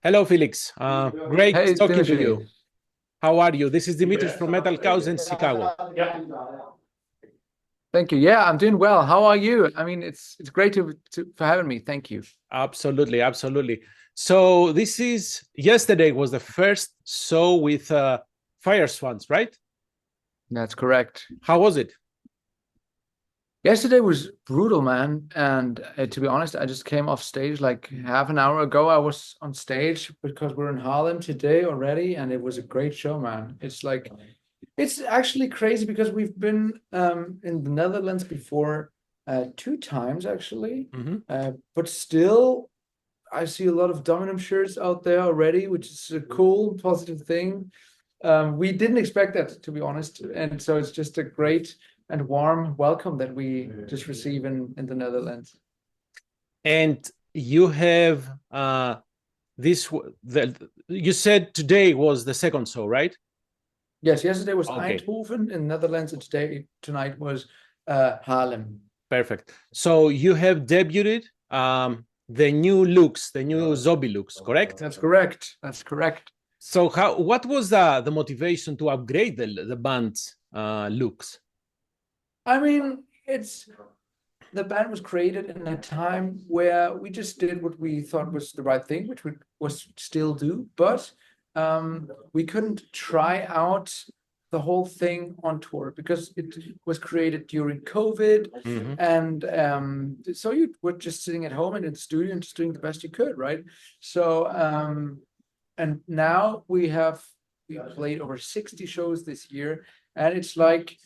Hello, Felix. Great Hey, talking to Dimitri. you. How are you? This is Dimitris from MetalKaoz in Chicago. Thank you. Yeah, I'm doing well. How are you? I mean, it's great for having me. Thank you. Absolutely, absolutely. So this is yesterday was the first show with Fires fans, right? That's correct. How was it? Yesterday was brutal, man. And to be honest, I just came off stage like half an hour ago. I was on stage because we're in Haarlem today already, and it was a great show, man. It's actually crazy because we've been in the Netherlands before two times actually, Mhm. but still I see a lot of Dominum shirts out there already, which is a cool, positive thing. We didn't expect that, to be honest, and so it's just a great and warm welcome that we just receive in the Netherlands. And you have you said today was the second show, right? Yes, yesterday was Okay, Eindhoven in the Netherlands, and tonight was Haarlem. perfect. So you have debuted the new looks, the new zombie looks, correct? That's correct. That's correct. So what was the motivation to upgrade the band's looks? I mean, it's the band was created in a time where we just did what we thought was the right thing, which we was still do, but we couldn't try out the whole thing on tour because it was created during COVID, Mhm. and so you were just sitting at home and in the studio and just doing the best you could, right? So and now we played over 60 shows this year, and it's like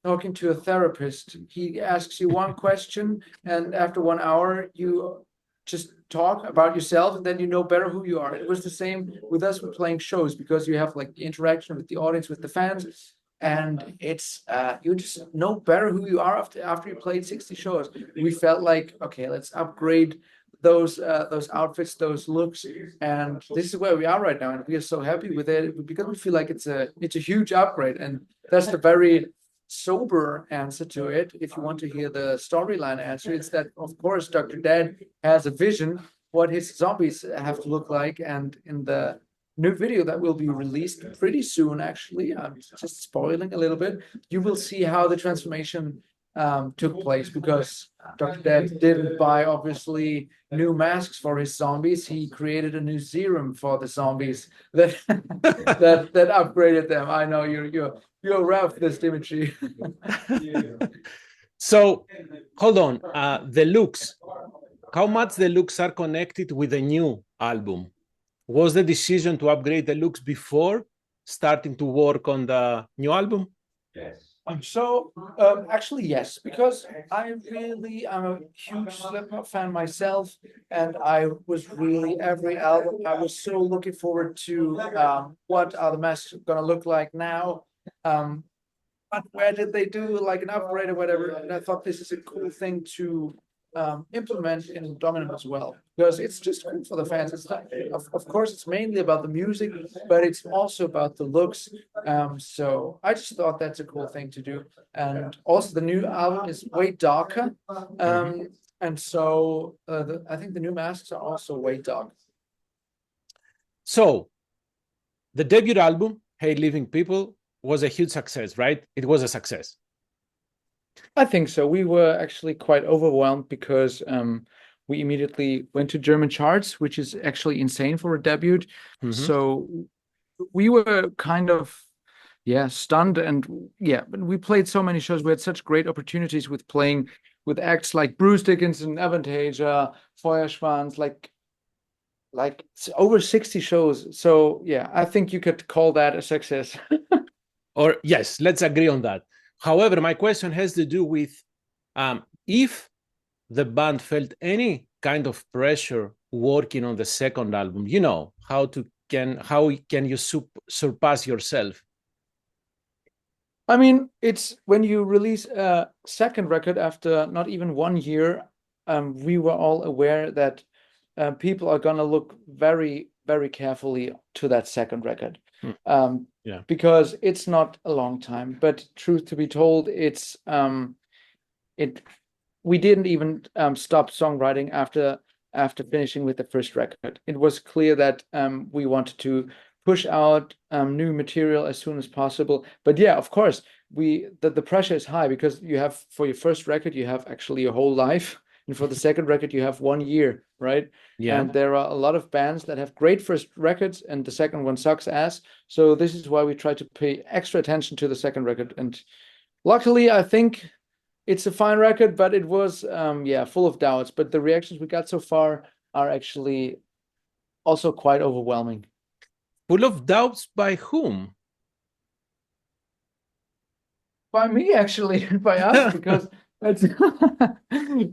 talking to a therapist. He asks you one question, and after 1 hour, you just talk about yourself, and then you know better who you are. It was the same with us with playing shows because you have like the interaction with the audience, with the fans, and it's you just know better who you are after you played 60 shows. We felt like, okay, let's upgrade those outfits, those looks, and this is where we are right now, and we are so happy with it because we feel like it's a huge upgrade, and that's the very sober answer to it. If you want to hear the storyline answer, it's that of course Dr. Dead has a vision what his zombies have to look like, and in the new video that will be released pretty soon, actually, I'm just spoiling a little bit, you will see how the transformation took place because Dr. Dead didn't buy obviously new masks for his zombies. He created a new serum for the zombies that that upgraded them. I know you're rough this, Dimitri. So hold on, the looks. How much the looks are connected with the new album? Was the decision to upgrade the looks before starting to work on the new album? So actually yes, because I'm a huge Slipknot fan myself, and I was really every album I was so looking forward to what are the masks gonna look like now. Um, but where did they do like an upgrade or whatever? And I thought this is a cool thing to implement in Dominum as well, because it's just cool for the fans. It's not, of course, it's mainly about the music, but it's also about the looks. So I just thought that's a cool thing to do. And also, the new album is way darker. Mhm. And so I think the new masks are also way darker. So the debut album, Hey Living People, was a huge success, right? It was a success. I think so. We were actually quite overwhelmed because we immediately went to German charts, which is actually insane for a debut. Mhm. So we were kind of, yeah, stunned, and yeah, but we played so many shows. We had such great opportunities with playing with acts like Bruce Dickinson, Avantage, Feuerschwanz, like over 60 shows. So yeah, I think you could call that a success. Or yes, let's agree on that. However, my question has to do with if the band felt any kind of pressure working on the second album. You know how can you surpass yourself? I mean, it's when you release a second record after not even 1 year, we were all aware that people are gonna look very, very carefully to that second record. Hmm. Um, Yeah. because it's not a long time, but truth to be told, it we didn't even stop songwriting after after finishing with the first record. It was clear that we wanted to push out new material as soon as possible. But yeah, of course, the pressure is high because you have, for your first record, you have actually your whole life. And for the second record, you have 1 year, right? Yeah. And there are a lot of bands that have great first records and the second one sucks ass. So this is why we try to pay extra attention to the second record. And luckily, I think it's a fine record, but it was, full of doubts. But the reactions we got so far are actually also quite overwhelming. Full of doubts by whom? By me, actually, by us, because that's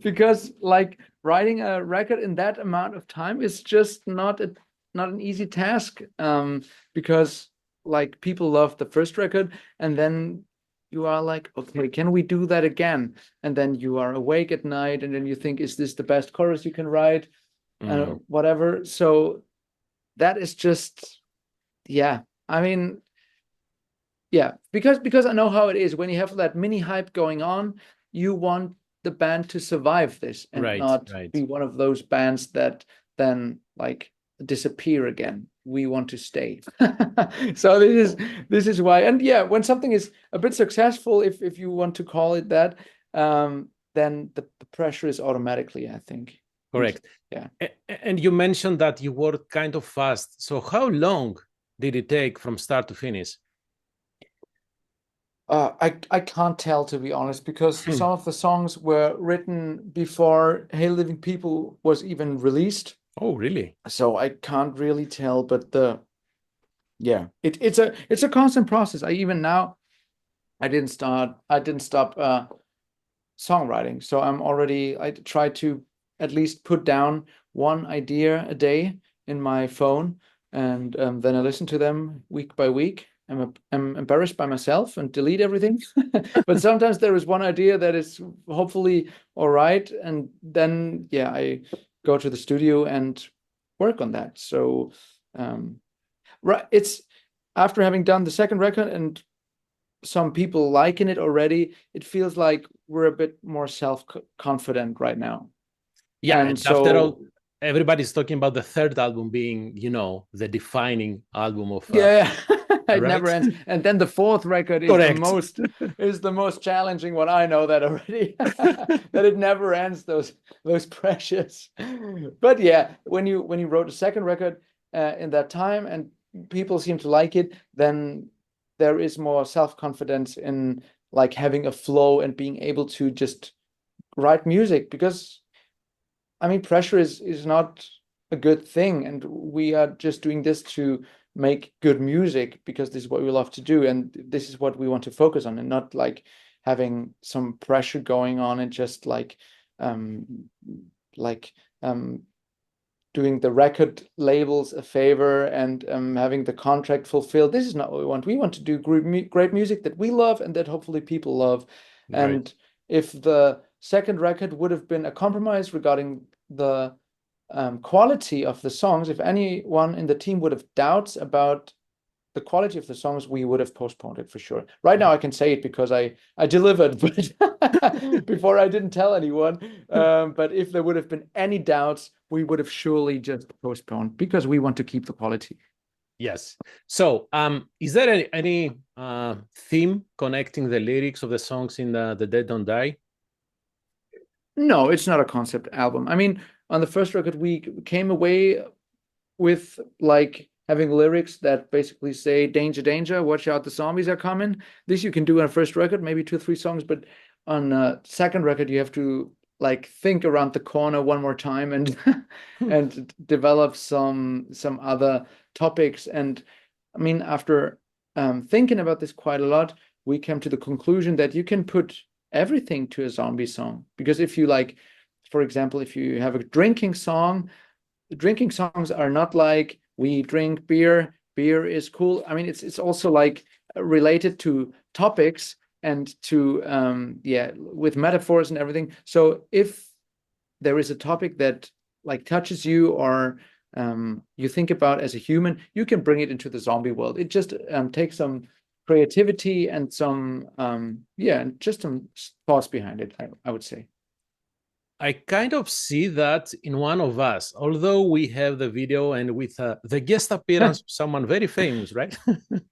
because like writing a record in that amount of time is just not an easy task. Because like people love the first record, and then you are like, okay, can we do that again? And then you are awake at night, and then you think, is this the best chorus you can write? Whatever. So that is just, yeah. I mean, yeah, because I know how it is when you have that mini hype going on, you want the band to survive this and not be one of those bands that then like disappear again. We want to stay. So this is why. And yeah, when something is a bit successful, if you want to call it that, then the pressure is automatically, I think. Correct. Yeah. And you mentioned that you worked kind of fast. So how long did it take from start to finish? I can't tell, to be honest, because some of the songs were written before Hey Living People was even released. Oh, really? So I can't really tell, but it's a constant process. I didn't stop songwriting. So I try to at least put down one idea a day in my phone, and then I listen to them week by week. I'm embarrassed by myself and delete everything. But sometimes there is one idea that is hopefully all right, and then I go to the studio and work on that. So it's after having done the second record and some people liking it already, it feels like we're a bit more self-confident right now. Yeah, and after all, everybody's talking about the third album being, the defining album of it never ends. And then the fourth record is the most challenging one. I know that already. That it never ends, those pressures. But yeah, when you wrote a second record in that time and people seem to like it, then there is more self-confidence in like having a flow and being able to just write music, because I mean, pressure is not a good thing, and we are just doing this to make good music because this is what we love to do, and this is what we want to focus on, and not like having some pressure going on and just like doing the record labels a favor and having the contract fulfilled. This is not what we want. We want to do great music that we love and that hopefully people love. Right. And if the second record would have been a compromise regarding the quality of the songs, if anyone in the team would have doubts about the quality of the songs, we would have postponed it for sure. Right now I can say it because I delivered, but before I didn't tell anyone. But if there would have been any doubts, we would have surely just postponed because we want to keep the quality. Yes. So is there any theme connecting the lyrics of the songs in the Dead Don't Die? No, it's not a concept album. I mean, on the first record, we came away with like having lyrics that basically say, danger, danger, watch out, the zombies are coming. This you can do on a first record, maybe 2 or 3 songs, but on a second record, you have to like think around the corner one more time and and develop some other topics. And I mean, after thinking about this quite a lot, we came to the conclusion that you can put everything to a zombie song, because if you like, for example, if you have a drinking song, the drinking songs are not like we drink beer is cool. I mean, it's also like related to topics and to with metaphors and everything. So if there is a topic that like touches you or you think about as a human, you can bring it into the zombie world. It just takes some creativity and some just some thoughts behind it, I would say. I kind of see that in one of us, although we have the video and with the guest appearance of someone very famous, right?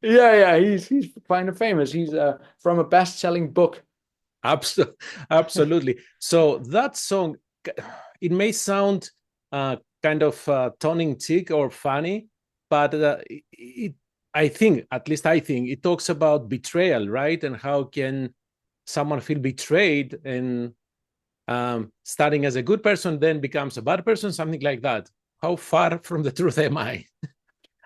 Yeah, he's kind of famous. He's from a best-selling book. Absolutely. So that song, it may sound kind of tongue-in-cheek or funny, but I think, at least I think, it talks about betrayal, right? And how can someone feel betrayed and starting as a good person then becomes a bad person, something like that. How far from the truth am I?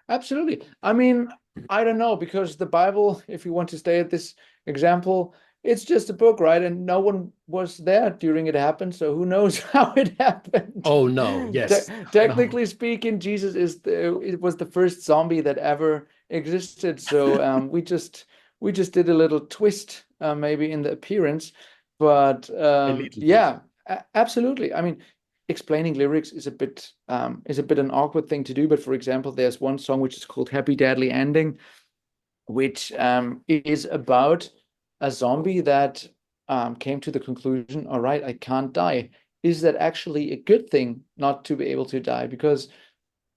Absolutely. I mean, I don't know, because the Bible, if you want to stay at this example, it's just a book, right? And no one was there during it happened, so who knows how it happened? Oh no, yes. No. Technically speaking, Jesus it was the first zombie that ever existed. So we just did a little twist, maybe in the appearance, but A little twist. yeah, absolutely. I mean, explaining lyrics is a bit an awkward thing to do. But for example, there's one song which is called "Happy Deadly Ending," which is about a zombie that came to the conclusion, all right, I can't die. Is that actually a good thing not to be able to die? Because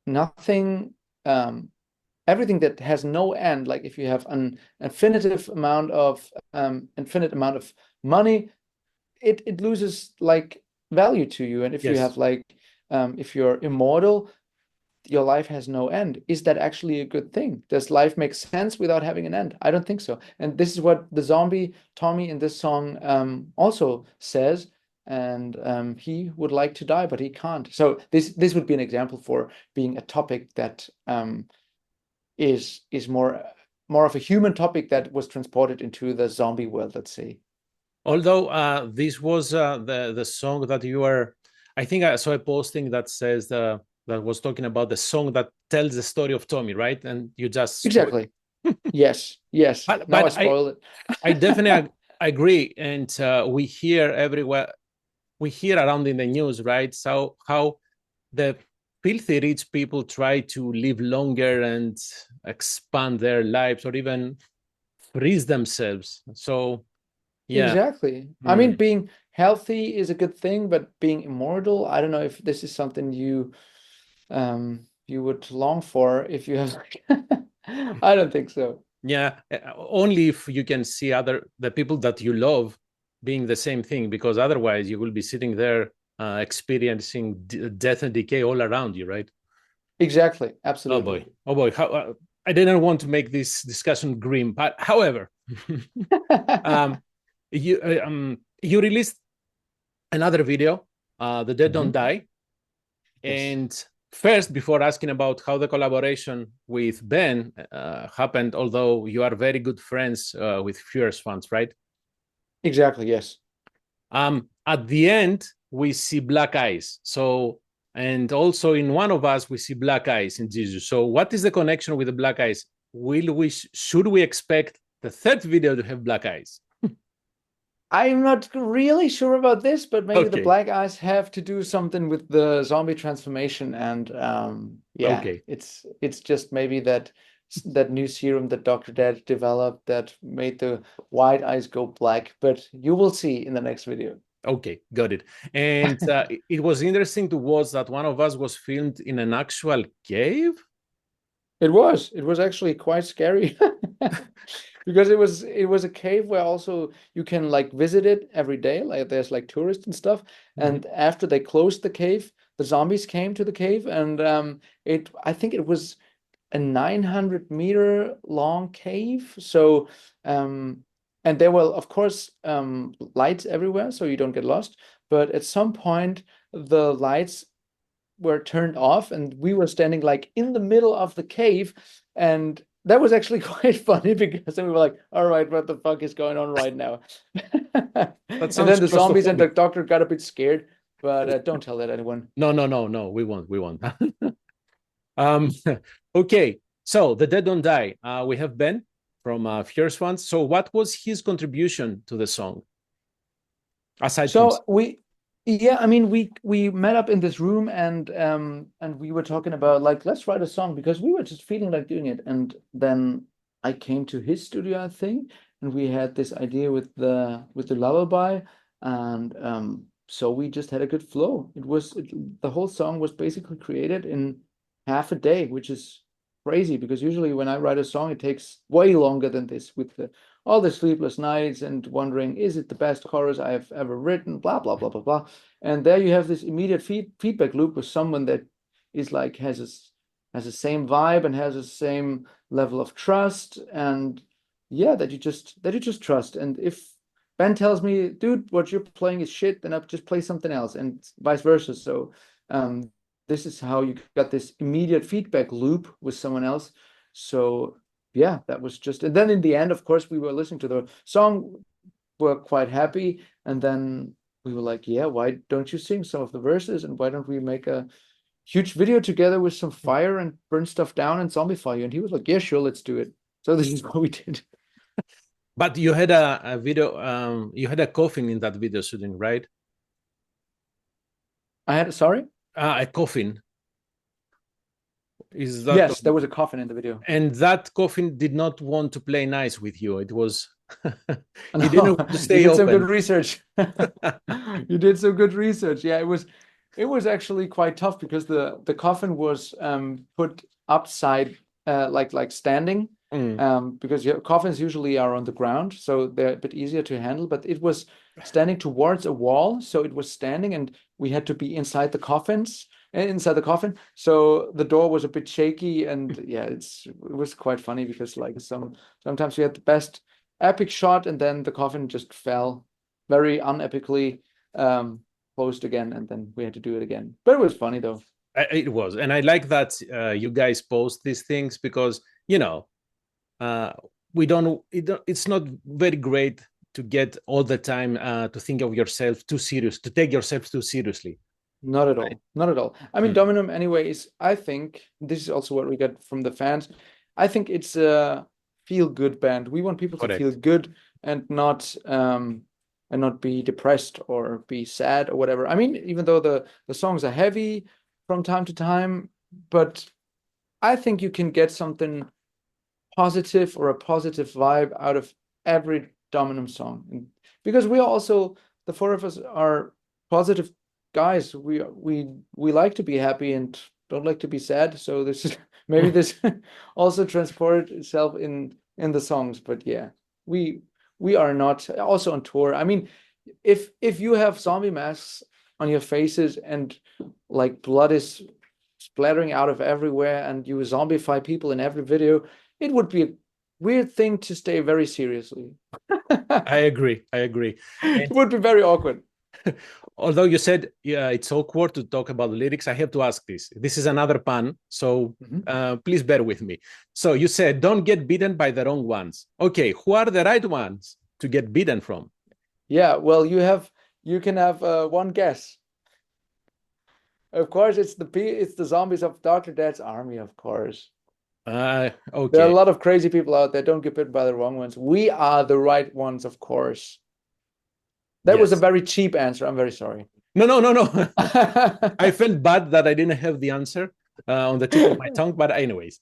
nothing, everything that has no end, like if you have an infinite amount of money, it loses like value to you. And if you Yes. have like if you're immortal, your life has no end. Is that actually a good thing? Does life make sense without having an end? I don't think so. And this is what the zombie Tommy in this song also says. And he would like to die, but he can't. So this would be an example for being a topic that is more of a human topic that was transported into the zombie world, let's say. Although this was the song that you were, I think I saw a posting that says that was talking about the song that tells the story of Tommy, right? And you just spoiled. Exactly. Yes. Now I But spoiled I it. definitely agree, and we hear everywhere, we hear around in the news, right? So how the filthy rich people try to live longer and expand their lives, or even freeze themselves. So yeah. Exactly. I mean, Hmm. being healthy is a good thing, but being immortal, I don't know if this is something you would long for if you have I don't think so. Yeah, only if you can see the people that you love being the same thing, because otherwise you will be sitting there experiencing death and decay all around you, right? Exactly. Oh Absolutely. boy, oh boy. I didn't want to make this discussion grim, but however, um, you released another video, "The Dead Don't Mhm. Die," Yes. and first, before asking about how the collaboration with Ben happened, although you are very good friends with Fierce fans, right? Exactly. Yes. At the end, we see black eyes. So, and also in one of us, we see black eyes in Jesus. So, what is the connection with the black eyes? Should we expect the third video to have black eyes? I'm not really sure about this, but maybe the Okay. black eyes have to do something with the zombie transformation. And yeah, Okay. it's just maybe that new serum that Dr. Dead developed that made the white eyes go black. But you will see in the next video. Okay, got it. And it was interesting to watch that one of us was filmed in an actual cave. It was actually quite scary because it was a cave where also you can like visit it every day. Like there's like tourists and stuff. Mhm. And after they closed the cave, the zombies came to the cave, and it I think it was a 900-meter long cave. So and there were of course lights everywhere, so you don't get lost. But at some point the lights were turned off, and we were standing like in the middle of the cave. And that was actually quite funny because then we were like, all right, what the fuck is going on right now? That And sounds then the zombies and the claustrophobic. doctor got a bit scared, but don't tell that anyone. No, no, no, no. We won't. We won't. um, okay. So the Dead Don't Die. We have Ben from Fierce Ones. So what was his contribution to the song aside from? So yeah, I mean, we met up in this room, and we were talking about like, let's write a song, because we were just feeling like doing it. And then I came to his studio, I think, and we had this idea with the lullaby. And so we just had a good flow. The whole song was basically created in half a day, which is crazy because usually when I write a song, it takes way longer than this with all the sleepless nights and wondering, is it the best chorus I have ever written? Blah, blah, blah, blah, blah. And there you have this immediate feedback loop with someone that is like, has the same vibe and has the same level of trust. And yeah, that you just trust. And if Ben tells me, dude, what you're playing is shit, then I'll just play something else, and vice versa. So this is how you got this immediate feedback loop with someone else. So yeah, that was just, and then in the end, of course, we were listening to the song, we're quite happy, and then we were like, yeah, why don't you sing some of the verses, and why don't we make a huge video together with some fire and burn stuff down and zombify you? And he was like, yeah, sure, let's do it. So this is what we did. But you had a video, you had a coffin in that video shooting, right? Sorry? A coffin. Is that yes, there was a coffin in the video. And that coffin did not want to play nice with you. It was he didn't want to stay you did open. some good research. You did some good research. Yeah, it was actually quite tough because the coffin was put upside like standing. Because coffins usually are on the ground, so they're a bit easier to handle, but it was standing towards a wall, so it was standing, and we had to be inside the coffin. So the door was a bit shaky, and yeah, it was quite funny because like sometimes we had the best epic shot, and then the coffin just fell very unepically, closed again, and then we had to do it again. But it was funny though. It was, and I like that you guys post these things because it's not very great to get all the time to think of yourself too serious, to take yourself too seriously. Not at all. Not at all. I mean, Dominum anyways, I think this is also what we get from the fans. I think it's a feel-good band. We want people to feel good and not be depressed or be sad or whatever. I mean, even though the songs are heavy from time to time, but I think you can get something positive or a positive vibe out of every Dominum song, because we are also, the four of us are positive guys. We like to be happy and don't like to be sad. So this is maybe this also transported itself in the songs. But yeah, we are not also on tour. I mean, if you have zombie masks on your faces and like blood is splattering out of everywhere and you zombify people in every video, it would be a weird thing to stay very seriously. I agree. It would be very awkward. Although you said it's awkward to talk about the lyrics, I have to ask this. This is another pun, so please bear with me. So you said, don't get beaten by the wrong ones. Okay, who are the right ones to get beaten from? Yeah, well, you can have one guess. Of course, it's the zombies of Dr. Dead's army, of course. Okay. There are a lot of crazy people out there. Don't get bitten by the wrong ones. We are the right ones, of course. That was a very cheap answer. I'm very sorry. No. I felt bad that I didn't have the answer on the tip of my tongue. But anyways,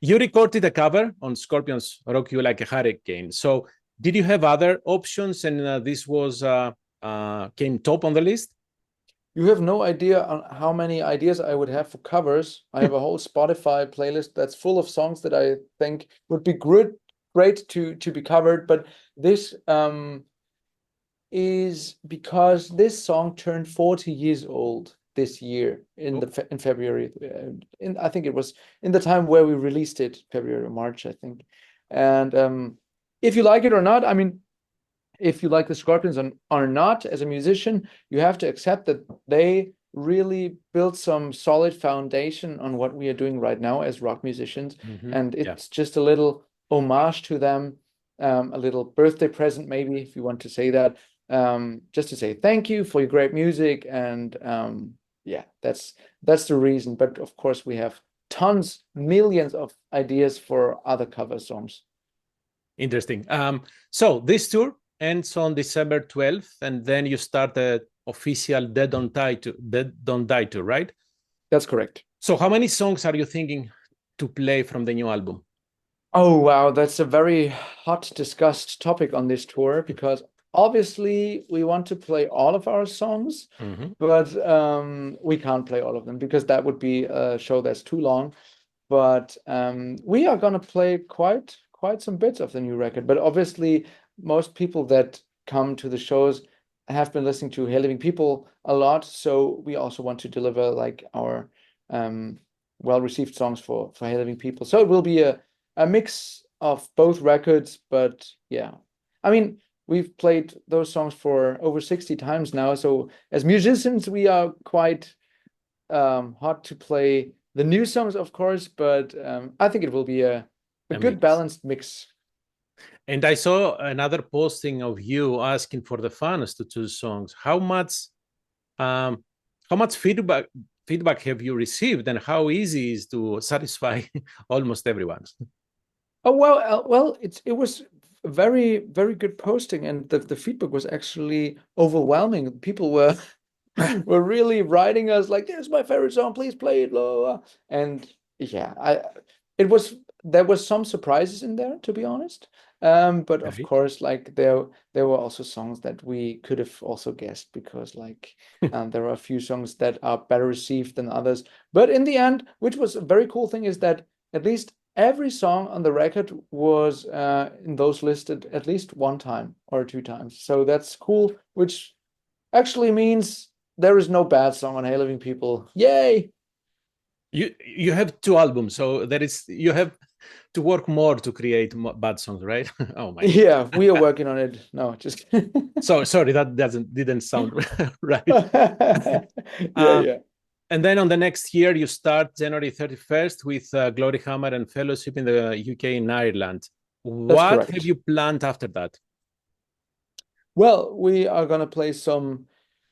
you recorded a cover on Scorpions' Rock You Like a Hurricane. So did you have other options, and this was came top on the list? You have no idea on how many ideas I would have for covers. I have a whole Spotify playlist that's full of songs that I think would be great to be covered. But this is because this song turned 40 years old this year in February. I think it was in the time where we released it, February or March, I think. And if you like it or not, I mean, if you like the Scorpions or not as a musician, you have to accept that they really built some solid foundation on what we are doing right now as rock musicians. And it's just a little homage to them, a little birthday present, maybe, if you want to say that, just to say thank you for your great music. And yeah, that's the reason. But of course, we have millions of ideas for other cover songs. Interesting. So this tour ends on December 12th, and then you start the official Dead Don't Die tour, right? That's correct. So how many songs are you thinking to play from the new album? Oh, wow. That's a very hot discussed topic on this tour, because obviously we want to play all of our songs, but we can't play all of them because that would be a show that's too long. But we are gonna play quite some bits of the new record. But obviously, most people that come to the shows have been listening to Hey Living People a lot, so we also want to deliver like our well-received songs for Hey Living People. So it will be a mix of both records, but yeah. I mean, we've played those songs for over 60 times now, so as musicians, we are quite hard to play the new songs, of course, but I think it will be a good mix. Balanced mix. And I saw another posting of you asking for the fans to choose songs. How much feedback have you received, and how easy is to satisfy almost everyone? Oh well, it was very good posting, and the feedback was actually overwhelming. People were were really writing us like, "This is my favorite song, please play it." Blah, blah, blah. And yeah, there was some surprises in there, to be honest. But of course, like there were also songs that we could have also guessed because like there are a few songs that are better received than others. But in the end, which was a very cool thing, is that at least every song on the record was in those listed at least one time or two times. So that's cool, which actually means there is no bad song on Hey Living People. Yay! You have 2 albums, so you have to work more to create bad songs, right? Oh my. Yeah, we are working on it. No, just so sorry, that didn't sound right. Yeah. And then on the next year, you start January 31st with Glory Hammer and Fellowship in the UK and Ireland. What have you planned after that? Well, we are gonna play some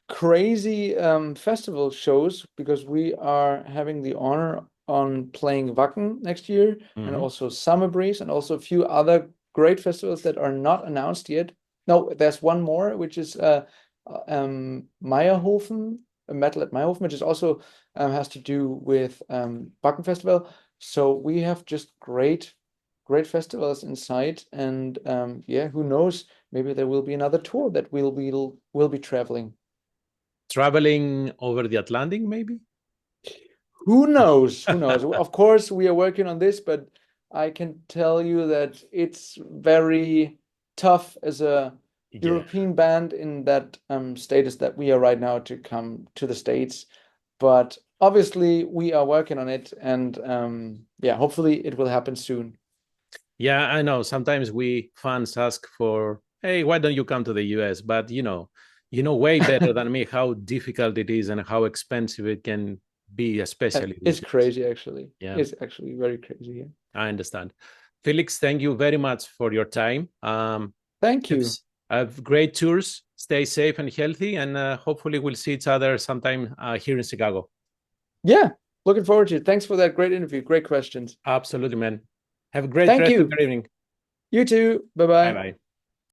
crazy festival shows because we are having the honor on playing Wacken next year and also Summer Breeze and also a few other great festivals that are not announced yet. No, there's one more, which is Meierhofen, Metal at Meierhofen, which is also has to do with Wacken Festival. So we have just great festivals in sight, and yeah, who knows? Maybe there will be another tour that we'll be traveling. Traveling over the Atlantic, maybe? Who knows? Who knows? Of course, we are working on this, but I can tell you that it's very tough as a European band in that status that we are right now to come to the States. But obviously, we are working on it, and yeah, hopefully it will happen soon. Yeah, I know. Sometimes we fans ask for, hey, why don't you come to the US? But you know way better than me how difficult it is and how expensive it can be, especially. It's crazy, actually. Yeah, it's actually very crazy. Yeah. I understand. Felix, thank you very much for your time. Thank you. Have great tours. Stay safe and healthy, and hopefully we'll see each other sometime here in Chicago. Yeah, looking forward to it. Thanks for that great interview. Great questions. Absolutely, man. Have a great rest of your evening. You too. Bye-bye. Bye-bye.